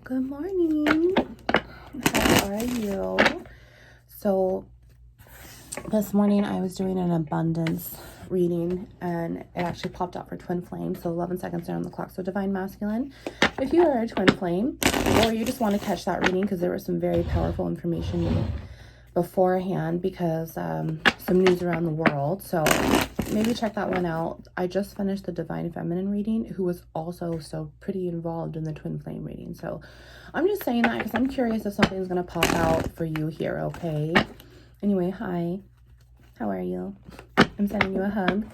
Good morning. How are you? So this morning I was doing an abundance reading and it actually popped out for twin flame. So 11 seconds there on the clock. So divine masculine. If you are a twin flame or you just want to catch that reading because there was some very powerful information beforehand because some news around the world. So maybe check that one out. I just finished the divine feminine reading, who was also so pretty involved in the twin flame reading. So I'm just saying that because I'm curious if something's going to pop out for you here, okay? Anyway, hi. How are you? I'm sending you a hug.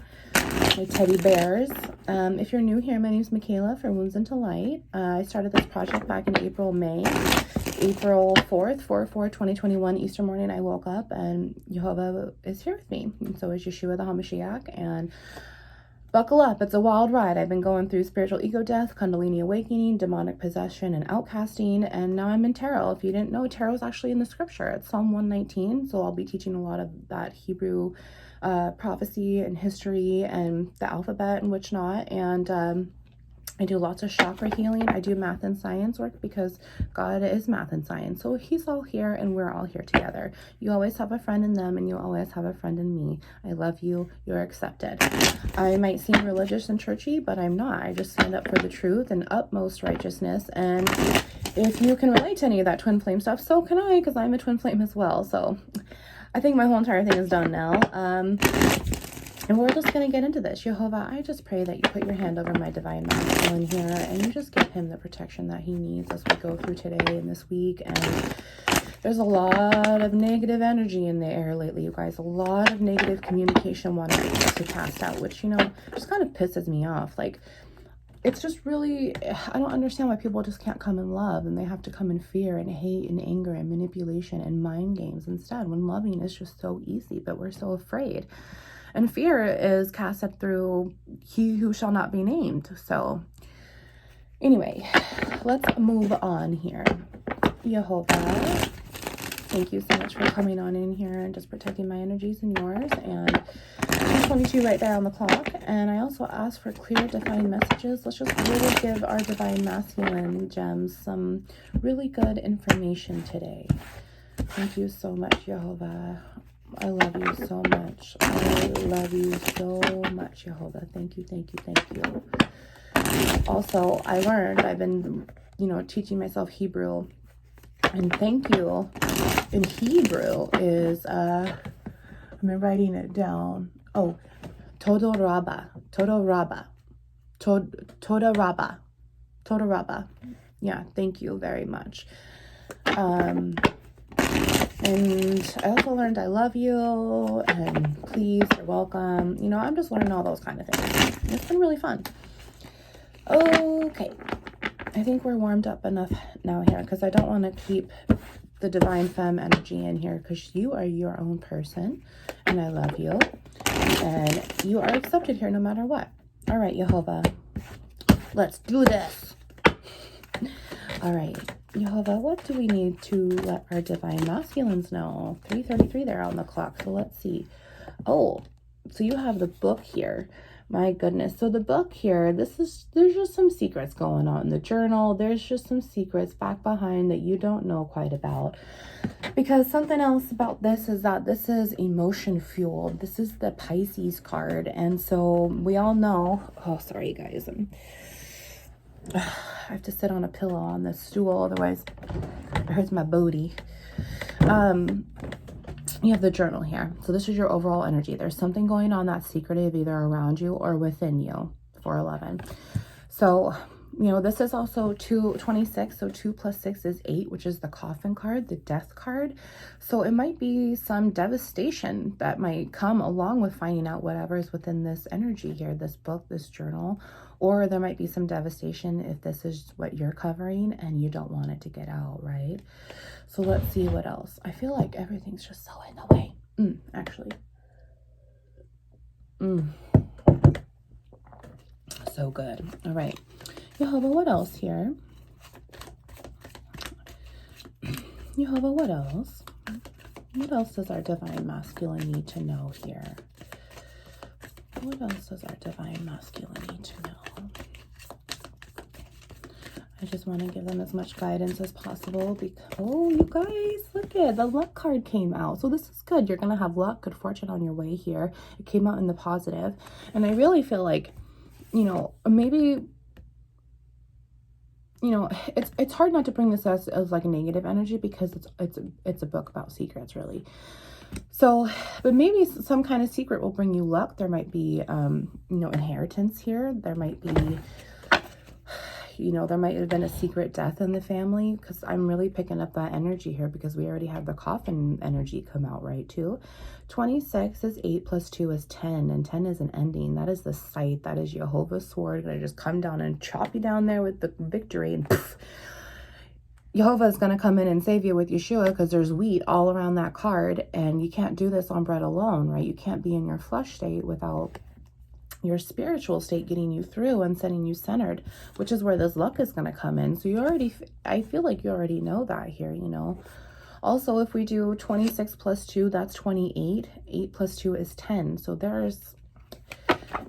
My teddy bears. If you're new here, my name is Michaela for Wounds into Light. I started this project back in May. April 4th, 4/4/2021, Easter morning, I woke up and Jehovah is here with me. And so is Yeshua the HaMashiach. And buckle up, it's a wild ride. I've been going through spiritual ego death, Kundalini awakening, demonic possession, and outcasting. And now I'm in tarot. If you didn't know, tarot is actually in the scripture. It's Psalm 119. So I'll be teaching a lot of that Hebrew prophecy and history and the alphabet and which not. And I do lots of chakra healing. I do math and science work because God is math and science. So he's all here and we're all here together. You always have a friend in them and you always have a friend in me. I love you. You're accepted. I might seem religious and churchy, but I'm not. I just stand up for the truth and utmost righteousness. And if you can relate to any of that twin flame stuff, so can I, because I'm a twin flame as well. So I think my whole entire thing is done now. And we're just going to get into this. Jehovah, I just pray that you put your hand over my divine masculine here and you just give him the protection that he needs as we go through today and this week. And there's a lot of negative energy in the air lately, you guys. A lot of negative communication wanting to cast out, which, you know, just kind of pisses me off. Like, it's just really, I don't understand why people just can't come in love and they have to come in fear and hate and anger and manipulation and mind games instead, when loving is just so easy, but we're so afraid. And fear is cast up through he who shall not be named. So anyway, let's move on here. Jehovah, thank you so much for coming on in here and just protecting my energies and yours. And 22 right there on the clock. And I also ask for clear, defined messages. Let's just really give our divine masculine gems some really good information today. Thank you so much, Jehovah. I love you so much. I love you so much, Jehovah. Thank you, thank you, thank you. Also, I learned, I've been, you know, teaching myself Hebrew. And thank you in Hebrew is, I'm writing it down. Oh, Toda Rabba. Toda Rabba. Toda Rabba. Toda Rabba. Yeah, thank you very much. And I also learned I love you and please, you're welcome. You know, I'm just learning all those kind of things. It's been really fun. Okay. I think we're warmed up enough now here because I don't want to keep the divine femme energy in here because you are your own person and I love you. And you are accepted here no matter what. All right, Jehovah. Let's do this. All right. Jehovah, what do we need to let our divine masculines know? 3:33 there on the clock. So let's see. Oh, so you have the book here. My goodness. So the book here, there's just some secrets going on in the journal. There's just some secrets back behind that you don't know quite about. Because something else about this is that this is emotion fueled. This is the Pisces card. And so we all know, oh, sorry, you guys. I have to sit on a pillow on this stool, otherwise it hurts my booty. You have the journal here. So this is your overall energy. There's something going on that's secretive, either around you or within you, 411. So, you know, this is also 226. So 2 plus 6 is 8, which is the coffin card, the death card. So it might be some devastation that might come along with finding out whatever is within this energy here, this book, this journal. Or there might be some devastation if this is what you're covering and you don't want it to get out, right? So let's see what else. I feel like everything's just so in the way. Actually. So good. All right. Jehovah, what else here? Jehovah, what else? What else does our divine masculine need to know here? What else does our divine masculine need to know? I just want to give them as much guidance as possible. Oh, you guys, look at the luck card came out. So this is good. You're going to have luck, good fortune on your way here. It came out in the positive. And I really feel like, you know, maybe, you know, it's hard not to bring this as like a negative energy because it's a book about secrets, really. So, but maybe some kind of secret will bring you luck. There might be, you know, inheritance here. There might be, you know, there might have been a secret death in the family, because I'm really picking up that energy here because we already have the coffin energy come out, right, too. 26 is 8 plus 2 is 10, and 10 is an ending. That is the sight. That is Jehovah's sword. Going to just come down and chop you down there with the victory, and poof, Jehovah is going to come in and save you with Yeshua, because there's wheat all around that card, and you can't do this on bread alone, right? You can't be in your flesh state without your spiritual state getting you through and setting you centered, which is where this luck is going to come in. So you already, I feel like you already know that here, you know. Also, if we do 26 plus 2, that's 28. 8 plus 2 is 10. So there's,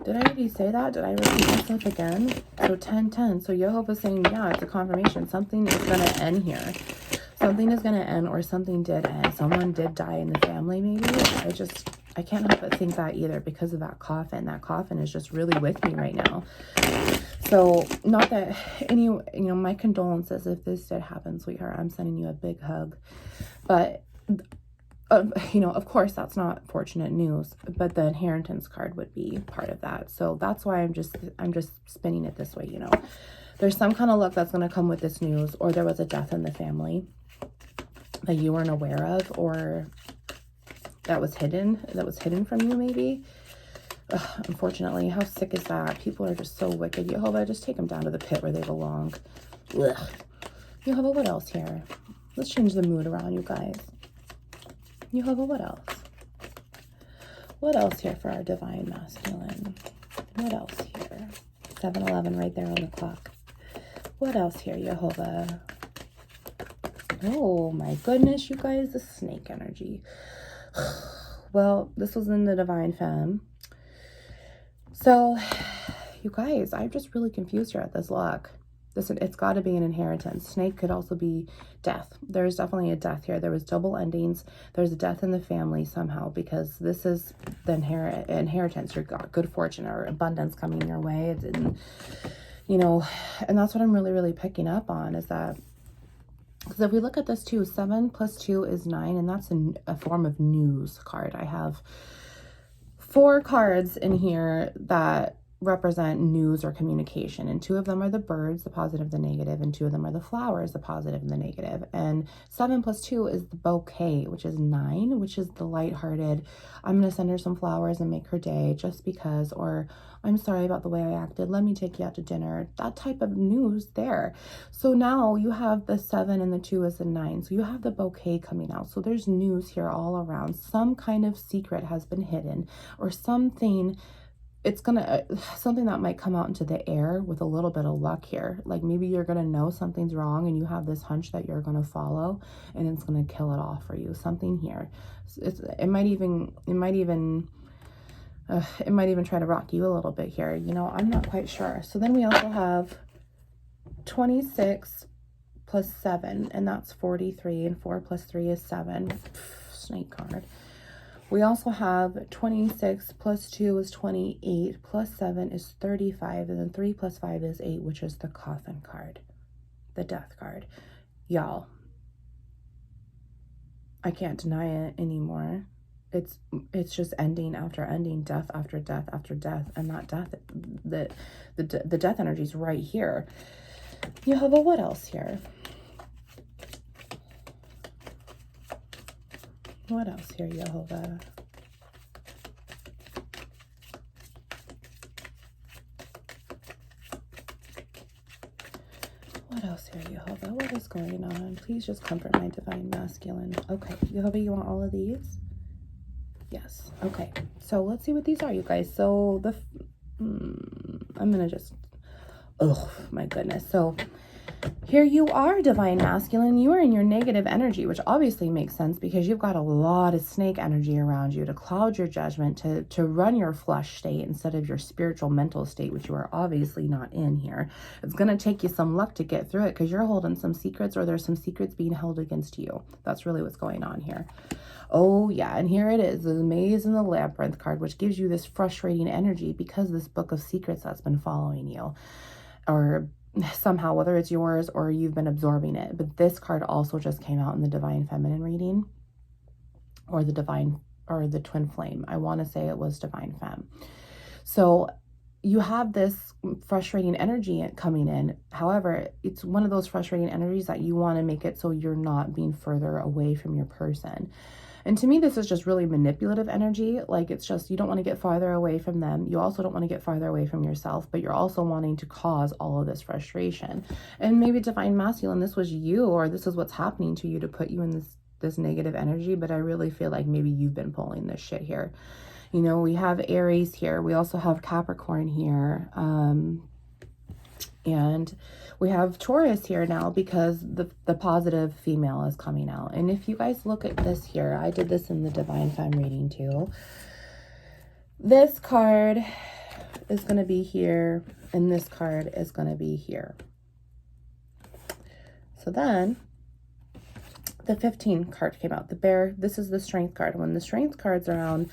did I already say that? Did I repeat myself again? So 10, 10. So Jehovah's saying, yeah, it's a confirmation. Something is going to end here. Something is going to end, or something did end. Someone did die in the family, maybe. I can't help but think that either because of that coffin. That coffin is just really with me right now. So not that any, you know, my condolences if this did happen, sweetheart. I'm sending you a big hug. But, you know, of course, that's not fortunate news, but the inheritance card would be part of that. So that's why I'm just spinning it this way, you know. There's some kind of luck that's going to come with this news, or there was a death in the family that you weren't aware of, or that was hidden from you, maybe. Ugh, unfortunately, how sick is that? People are just so wicked. Jehovah, just take them down to the pit where they belong. Ugh. Jehovah, what else here? Let's change the mood around, you guys. Jehovah, what else? What else here for our divine masculine? What else here? 7-11 right there on the clock. What else here, Jehovah? Oh my goodness, you guys, the snake energy. Well, this was in the divine femme. So, you guys, I'm just really confused here at this luck. It's got to be an inheritance. Snake could also be death. There's definitely a death here. There was double endings. There's a death in the family somehow, because this is the inheritance. You've got good fortune or abundance coming your way. And, you know, and that's what I'm really, really picking up on, is that, because if we look at this too, 7 plus 2 is 9, and that's a form of news card. I have 4 cards in here that represent news or communication, and 2 of them are the birds, the positive, the negative, and 2 of them are the flowers, the positive and the negative. And 7 plus 2 is the bouquet, which is 9, which is the lighthearted, I'm going to send her some flowers and make her day just because, or I'm sorry about the way I acted, let me take you out to dinner, that type of news there. So now you have the 7 and the 2 is the 9. So you have the bouquet coming out. So there's news here all around. Some kind of secret has been hidden, or something. It's gonna, something that might come out into the air with a little bit of luck here. Like maybe you're gonna know something's wrong and you have this hunch that you're gonna follow, and it's gonna kill it off for you. Something here. It might even try to rock you a little bit here. You know, I'm not quite sure. So then we also have 26 plus 7, and that's 43, and 4 plus 3 is 7. Snake card. We also have 26 plus 2 is 28, plus 7 is 35, and then 3 plus 5 is 8, which is the coffin card, the death card. Y'all, I can't deny it anymore. It's just ending after ending, death after death after death, and that death, the death energy is right here. Jehovah, what else here? What else here, Jehovah? What else here, Jehovah? What is going on? Please just comfort my divine masculine. Okay, Jehovah, you want all of these? Yes. Okay, so let's see what these are, you guys. So I'm gonna just, oh my goodness. So Here you are, divine masculine. You are in your negative energy, which obviously makes sense because you've got a lot of snake energy around you to cloud your judgment, to run your flesh state instead of your spiritual mental state, which you are obviously not in here. It's going to take you some luck to get through it because you're holding some secrets, or there's some secrets being held against you. That's really what's going on here. Oh yeah, and here it is, the Maze and the Labyrinth card, which gives you this frustrating energy because this book of secrets that's been following you, or somehow, whether it's yours or you've been absorbing it. But this card also just came out in the Divine Feminine reading, or the Divine, or the Twin Flame. I want to say it was Divine Femme. So you have this frustrating energy coming in. However, it's one of those frustrating energies that you want to make it so you're not being further away from your person. And to me, this is just really manipulative energy. Like, it's just, you don't want to get farther away from them. You also don't want to get farther away from yourself, but you're also wanting to cause all of this frustration. And maybe divine masculine, this was you, or this is what's happening to you to put you in this negative energy. But I really feel like maybe you've been pulling this shit here. You know, we have Aries here. We also have Capricorn here. And we have Taurus here now because the positive female is coming out. And if you guys look at this here, I did this in the Divine Femme reading too. This card is going to be here, and this card is going to be here. So then the 15 card came out. The Bear, this is the Strength card. When the Strength card's around,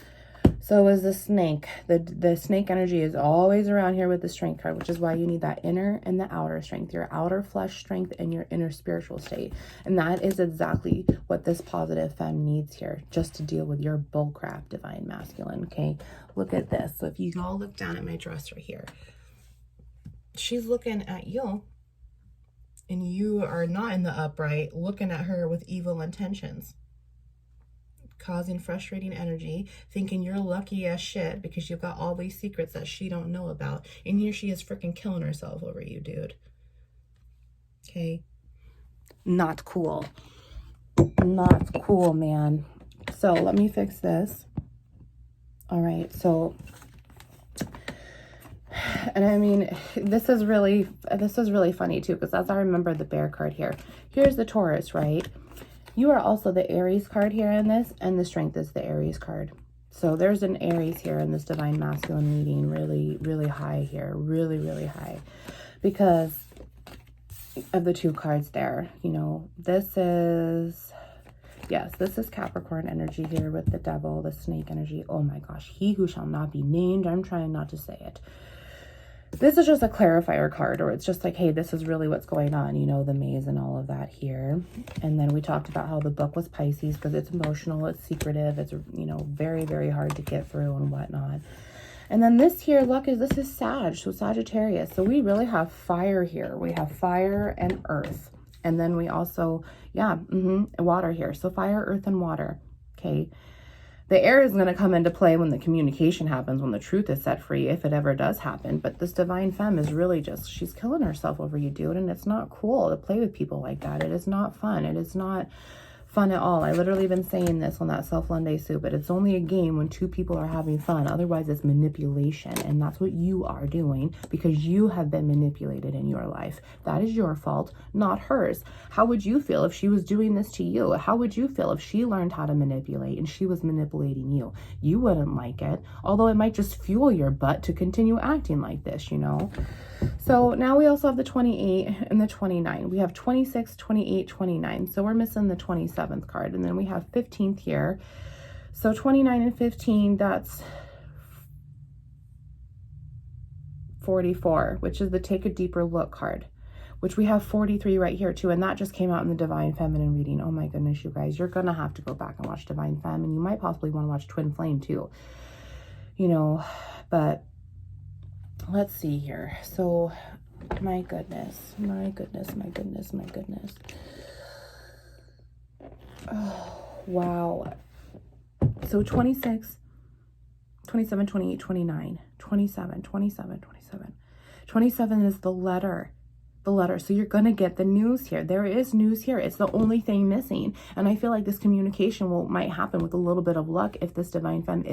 so is the Snake. The Snake energy is always around here with the Strength card, which is why you need that inner and the outer strength, your outer flesh strength and your inner spiritual state. And that is exactly what this positive femme needs here, just to deal with your bullcrap divine masculine. Okay, look at this. So if you all look down at my dress right here, she's looking at you, and you are not in the upright, looking at her with evil intentions, causing frustrating energy, thinking you're lucky as shit because you've got all these secrets that she don't know about. And here she is freaking killing herself over you, dude. Okay. Not cool. Not cool, man. So let me fix this. All right. So, and I mean, this is really funny too, because as I remember the Bear card here, here's the Taurus, right? You are also the Aries card here in this, and the Strength is the Aries card. So there's an Aries here in this divine masculine reading, really, really high here, really, really high, because of the two cards there. You know, this is, yes, this is Capricorn energy here with the Devil, the Snake energy. Oh my gosh, he who shall not be named. I'm trying not to say it. This is just a clarifier card, or it's just like, hey, this is really what's going on, you know, the Maze and all of that here. And then we talked about how the book was Pisces because it's emotional, it's secretive, it's, you know, very, very hard to get through and whatnot. And then this here, this is Sag, so Sagittarius. So we really have fire here. We have fire and earth. And then we also, water here. So fire, earth, and water. Okay. The air is going to come into play when the communication happens, when the truth is set free, if it ever does happen. But this divine femme is really just, she's killing herself over you, dude. And it's not cool to play with people like that. It is not fun. It is not fun at all. I literally been saying this on that self-Lunday soup, but it's only a game when two people are having fun. Otherwise, it's manipulation. And that's what you are doing because you have been manipulated in your life. That is your fault, not hers. How would you feel if she was doing this to you? How would you feel if she learned how to manipulate and she was manipulating you? You wouldn't like it, although it might just fuel your butt to continue acting like this, you know? So now we also have the 28 and the 29. We have 26, 28, 29. So we're missing the 27th card. And then we have 15th here. So 29 and 15, that's 44, which is the Take a Deeper Look card, which we have 43 right here too. And that just came out in the Divine Feminine reading. Oh my goodness, you guys, you're going to have to go back and watch Divine Femme. And you might possibly want to watch Twin Flame too, you know, but let's see here. So my goodness. Oh, wow. So 26, 27, 28, 29, 27, 27, 27. 27 is the letter. So you're going to get the news here. There is news here. It's the only thing missing. And I feel like this communication might happen with a little bit of luck if this divine femme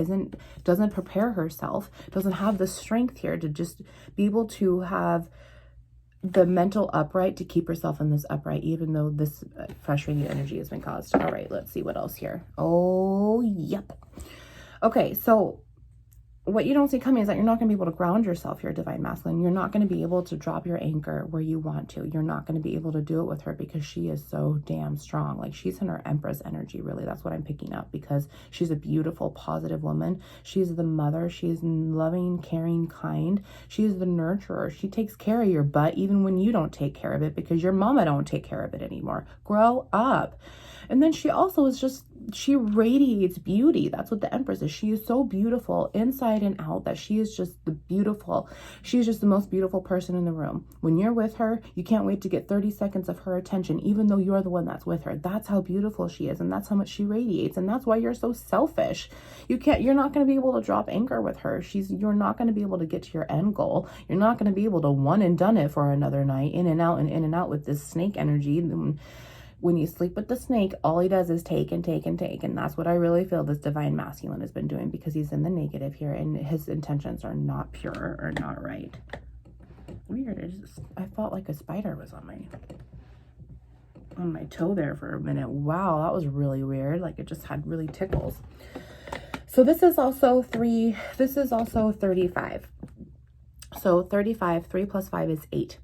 doesn't prepare herself, doesn't have the strength here to just be able to have the mental upright to keep herself in this upright, even though this frustrating energy has been caused. All right, let's see what else here. Oh, yep. Okay, so what you don't see coming is that you're not going to be able to ground yourself here, Divine Masculine. You're not going to be able to drop your anchor where you want to. You're not going to be able to do it with her because she is so damn strong. Like, she's in her Empress energy, really. That's what I'm picking up, because she's a beautiful, positive woman. She's the mother. She's loving, caring, kind. She's the nurturer. She takes care of your butt even when you don't take care of it because your mama don't take care of it anymore. Grow up. And then she also is just, she radiates beauty. That's what the Empress is. She is so beautiful inside and out that she is just she's just the most beautiful person in the room. When you're with her, you can't wait to get 30 seconds of her attention, even though you're the one that's with her. That's how beautiful she is. And that's how much she radiates. And that's why you're so selfish. You're not going to be able to drop anchor with her. You're not going to be able to get to your end goal. You're not going to be able to one and done it for another night, in and out and in and out with this snake energy. When you sleep with the snake, all he does is take and take and take. And that's what I really feel this Divine Masculine has been doing, because he's in the negative here and his intentions are not pure or not right. Weird. I felt like a spider was on my toe there for a minute. Wow, that was really weird. Like, it just had really tickles. So this is also 35. So 35, 3 plus 5 is 8.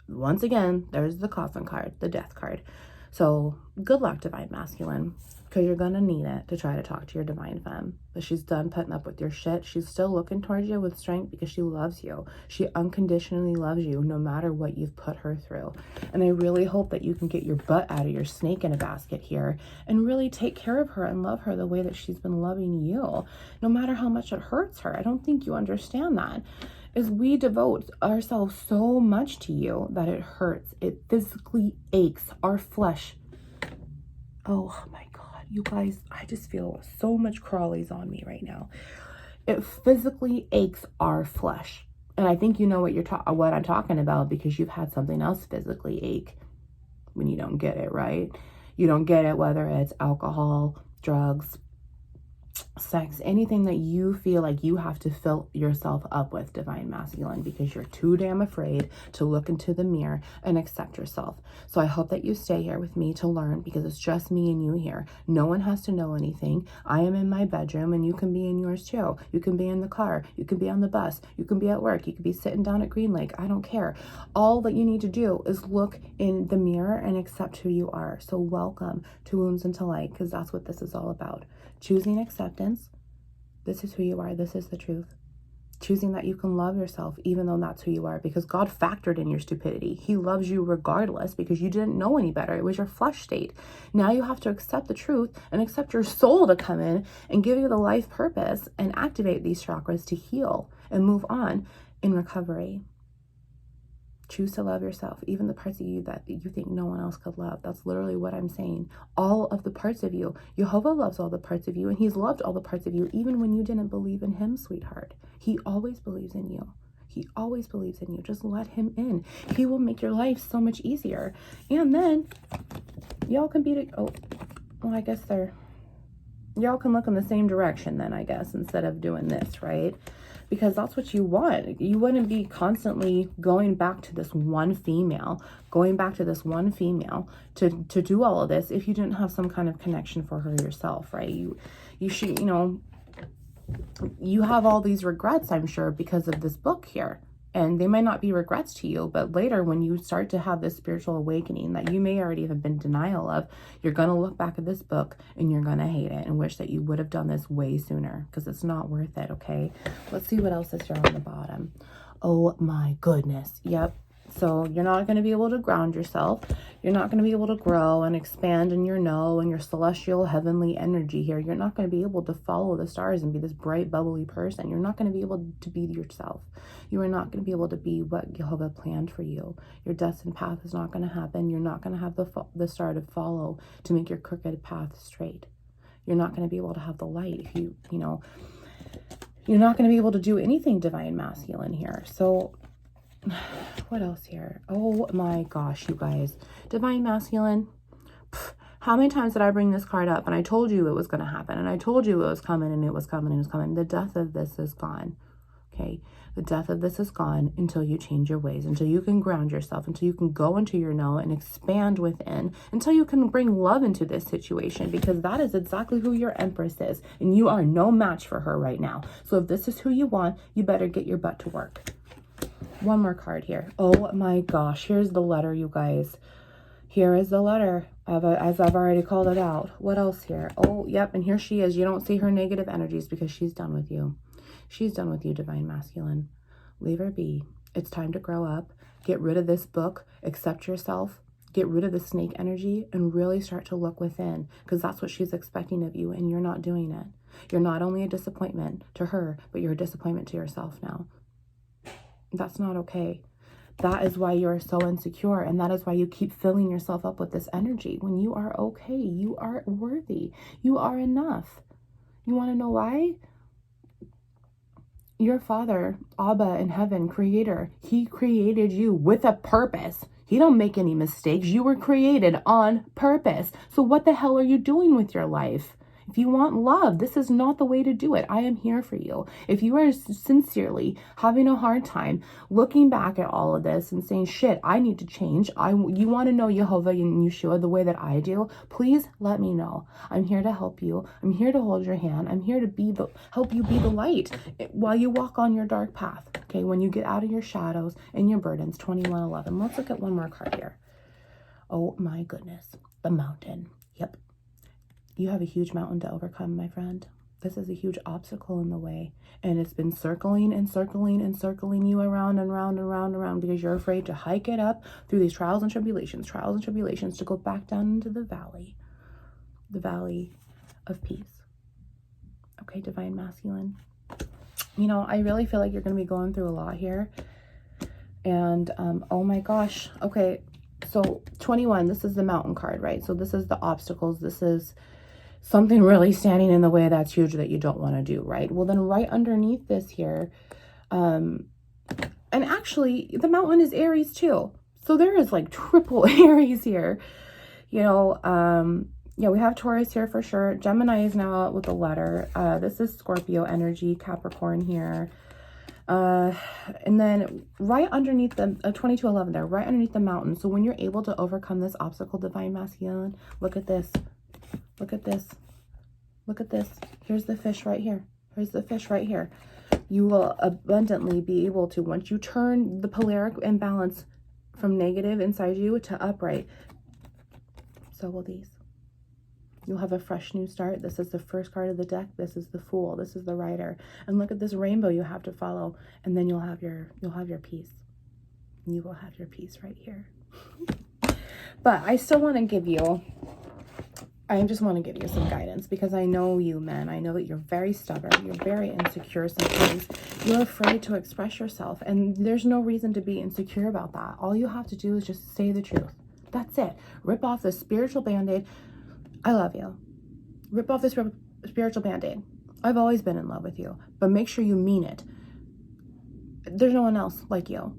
Once again, there's the coffin card, the death card. So good luck, Divine Masculine, because you're going to need it to try to talk to your Divine Femme. But she's done putting up with your shit. She's still looking towards you with strength because she loves you. She unconditionally loves you no matter what you've put her through. And I really hope that you can get your butt out of your snake in a basket here and really take care of her and love her the way that she's been loving you, no matter how much it hurts her. I don't think you understand that. Is we devote ourselves so much to you that it hurts. It physically aches our flesh. Oh my God, you guys, I just feel so much crawlies on me right now. It physically aches our flesh. And I think you know what I'm talking about, because you've had something else physically ache when you don't get it, right? You don't get it, whether it's alcohol, drugs, sex, anything that you feel like you have to fill yourself up with, Divine Masculine, because you're too damn afraid to look into the mirror and accept yourself. So I hope that you stay here with me to learn, because it's just me and you here. No one has to know anything. I am in my bedroom and you can be in yours too. You can be in the car. You can be on the bus. You can be at work. You could be sitting down at Green Lake. I don't care. All that you need to do is look in the mirror and accept who you are. So welcome to Wounds into Light, because that's what this is all about. Choosing acceptance. This is who you are. This is the truth. Choosing that you can love yourself even though that's who you are, because God factored in your stupidity. He loves you regardless because you didn't know any better. It was your flesh state. Now you have to accept the truth and accept your soul to come in and give you the life purpose and activate these chakras to heal and move on in recovery. Choose to love yourself, even the parts of you that you think no one else could love. That's literally what I'm saying. All of the parts of you. Jehovah loves all the parts of you, and he's loved all the parts of you, even when you didn't believe in him, sweetheart. He always believes in you. He always believes in you. Just let him in. He will make your life so much easier. And then y'all can I guess y'all can look in the same direction then, I guess, instead of doing this, right? Because that's what you want. You wouldn't be constantly going back to this one female to do all of this if you didn't have some kind of connection for her yourself, right? You should, you have all these regrets, I'm sure, because of this book here. And they might not be regrets to you, but later when you start to have this spiritual awakening that you may already have been in denial of, you're going to look back at this book and you're going to hate it and wish that you would have done this way sooner, because it's not worth it, okay? Let's see what else is here on the bottom. Oh my goodness. Yep. So you're not going to be able to ground yourself. You're not going to be able to grow and expand in your know and your celestial heavenly energy here. You're not going to be able to follow the stars and be this bright, bubbly person. You're not going to be able to be yourself. You are not going to be able to be what Jehovah planned for you. Your destined path is not going to happen. You're not going to have the star to follow to make your crooked path straight. You're not going to be able to have the light if you're not going to be able to do anything Divine Masculine here. So what else here? Oh my gosh, you guys. Divine Masculine. How many times did I bring this card up? And I told you it was going to happen. And I told you it was coming and it was coming and it was coming. The death of this is gone. okay? The death of this is gone until you change your ways, until you can ground yourself, until you can go into your no and expand within, until you can bring love into this situation, because that is exactly who your Empress is, and you are no match for her right now. So if this is who you want, you better get your butt to work. One more card here. Oh my gosh, here's the letter, you guys. Here is the letter, as I've already called it out. What else here? Oh, yep, and here she is. You don't see her negative energies because she's done with you. She's done with you, Divine Masculine. Leave her be. It's time to grow up. Get rid of this book. Accept yourself. Get rid of the snake energy and really start to look within, because that's what she's expecting of you, and you're not doing it. You're not only a disappointment to her, but you're a disappointment to yourself now. That's not okay. That is why you're so insecure, and that is why you keep filling yourself up with this energy. When you are okay, you are worthy. You are enough. You want to know why? Your Father, Abba in heaven, Creator, He created you with a purpose. He don't make any mistakes. You were created on purpose. So what the hell are you doing with your life? If you want love, this is not the way to do it. I am here for you. If you are sincerely having a hard time looking back at all of this and saying, shit, I need to change. You want to know Jehovah and Yeshua the way that I do, please let me know. I'm here to help you. I'm here to hold your hand. I'm here to help you be the light while you walk on your dark path. Okay, when you get out of your shadows and your burdens, 2111. Let's look at one more card here. Oh my goodness, the mountain. Yep. You have a huge mountain to overcome, my friend. This is a huge obstacle in the way. And it's been circling and circling and circling you around and round and round and round because you're afraid to hike it up through these trials and tribulations to go back down into the valley of peace. Okay, Divine Masculine. You know, I really feel like you're going to be going through a lot here. And, oh my gosh. Okay, so 21, this is the mountain card, right? So this is the obstacles. This is something really standing in the way that's huge that you don't want to do, right? Well, then right underneath this here, and actually the mountain is Aries too. So there is like triple Aries here, you know. Yeah, we have Taurus here for sure. Gemini is now out with the letter. This is Scorpio energy, Capricorn here. And then right underneath the 2211 there, right underneath the mountain. So when you're able to overcome this obstacle, Divine Masculine, look at this. Look at this. Look at this. Here's the fish right here. Here's the fish right here. You will abundantly be able to, once you turn the polaric imbalance from negative inside you to upright, so will these. You'll have a fresh new start. This is the first card of the deck. This is the Fool. This is the Rider. And look at this rainbow you have to follow. And then you'll have your peace. You will have your peace right here. But I still want to give you, I just want to give you some guidance because I know you, men. I know that you're very stubborn. You're very insecure sometimes. You're afraid to express yourself. And there's no reason to be insecure about that. All you have to do is just say the truth. That's it. Rip off the spiritual band-aid. I love you. Rip off this spiritual band-aid. I've always been in love with you, but make sure you mean it. There's no one else like you.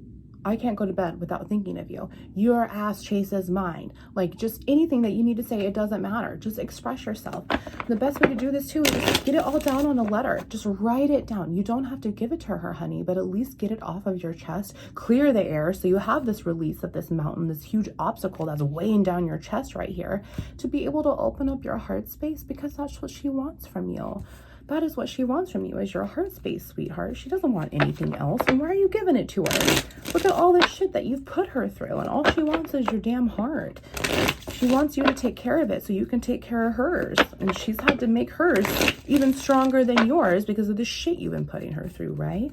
I can't go to bed without thinking of you. Your ass chases mine. Like, just anything that you need to say, it doesn't matter. Just express yourself. The best way to do this too is get it all down on a letter. Just write it down. You don't have to give it to her, honey, but at least get it off of your chest. Clear the air so you have this release of this mountain, this huge obstacle that's weighing down your chest right here, to be able to open up your heart space, because that's what she wants from you. That is what she wants from you, is your heart space, sweetheart. She doesn't want anything else. And why are you giving it to her? Look at all this shit that you've put her through. And all she wants is your damn heart. She wants you to take care of it so you can take care of hers. And she's had to make hers even stronger than yours because of the shit you've been putting her through, right?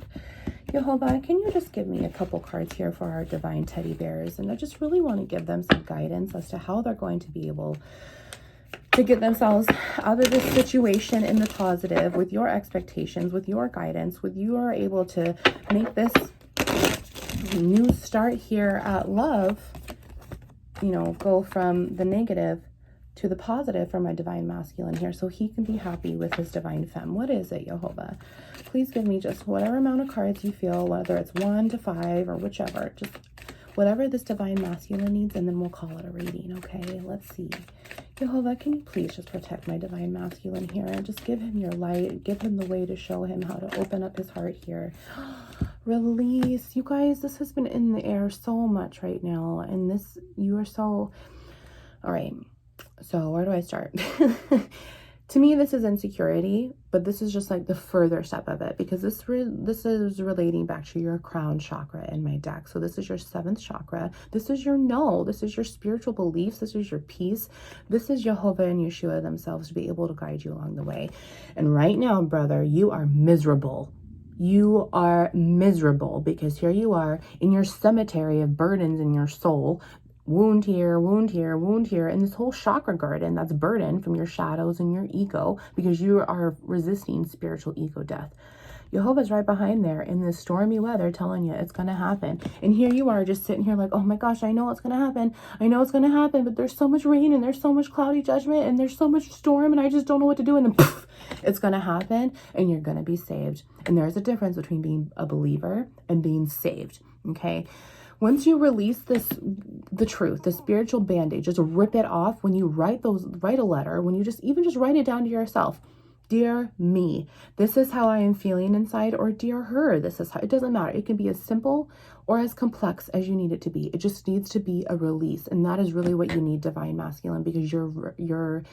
Jehovah, can you just give me a couple cards here for our divine teddy bears? And I just really want to give them some guidance as to how they're going to be able to get themselves out of this situation in the positive, with your expectations, with your guidance, with you are able to make this new start here at love, you know, go from the negative to the positive for my divine masculine here, so he can be happy with his divine femme. What is it, Jehovah? Please give me just whatever amount of cards you feel, whether it's 1 to 5 or whichever, just whatever this divine masculine needs, and then we'll call it a reading, okay? Let's see. Jehovah, can you please just protect my divine masculine here and just give him your light, give him the way to show him how to open up his heart here. Release. You guys, this has been in the air so much right now, and this, you are so, all right, so where do I start? To me, this is insecurity, but this is just like the further step of it, because this is relating back to your crown chakra in my deck. So this is your 7th chakra. This is your no. This is your spiritual beliefs. This is your peace. This is Jehovah and Yeshua themselves to be able to guide you along the way. And right now, brother, you are miserable. You are miserable because here you are in your cemetery of burdens in your soul. Wound here, wound here, wound here, and this whole chakra garden that's burden from your shadows and your ego, because you are resisting spiritual ego death. Jehovah's right behind there in this stormy weather telling you it's going to happen. And here you are just sitting here like, oh my gosh, I know it's going to happen. I know it's going to happen, but there's so much rain and there's so much cloudy judgment and there's so much storm and I just don't know what to do. And then poof, it's going to happen and you're going to be saved. And there's a difference between being a believer and being saved. Okay. Once you release the truth, the spiritual band-aid, just rip it off. When you write a letter, when you just write it down to yourself. Dear me, this is how I am feeling inside, or dear her, this is how, it doesn't matter. It can be as simple or as complex as you need it to be. It just needs to be a release. And that is really what you need, divine masculine, because you're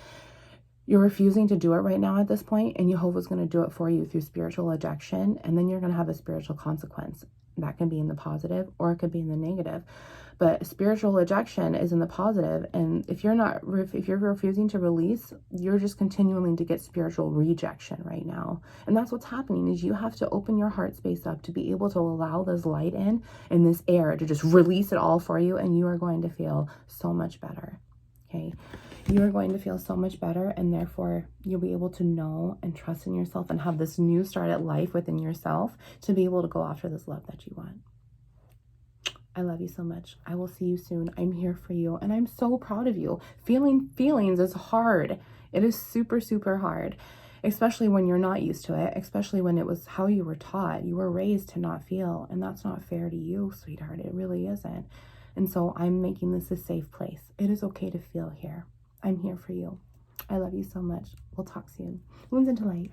refusing to do it right now at this point, and Jehovah's going to do it for you through spiritual ejection, and then you're going to have a spiritual consequence. That can be in the positive or it could be in the negative. But spiritual ejection is in the positive, and if you're refusing to release, you're just continuing to get spiritual rejection right now. And that's what's happening, is you have to open your heart space up to be able to allow this light in and this air to just release it all for you, and you are going to feel so much better. Okay, you are going to feel so much better, and therefore you'll be able to know and trust in yourself and have this new start at life within yourself to be able to go after this love that you want. I love you so much. I will see you soon. I'm here for you, and I'm so proud of you. Feeling feelings is hard. It is super, super hard, especially when you're not used to it, especially when it was how you were taught. You were raised to not feel, and that's not fair to you, sweetheart. It really isn't. And so I'm making this a safe place. It is okay to feel here. I'm here for you. I love you so much. We'll talk soon. Wounds into light.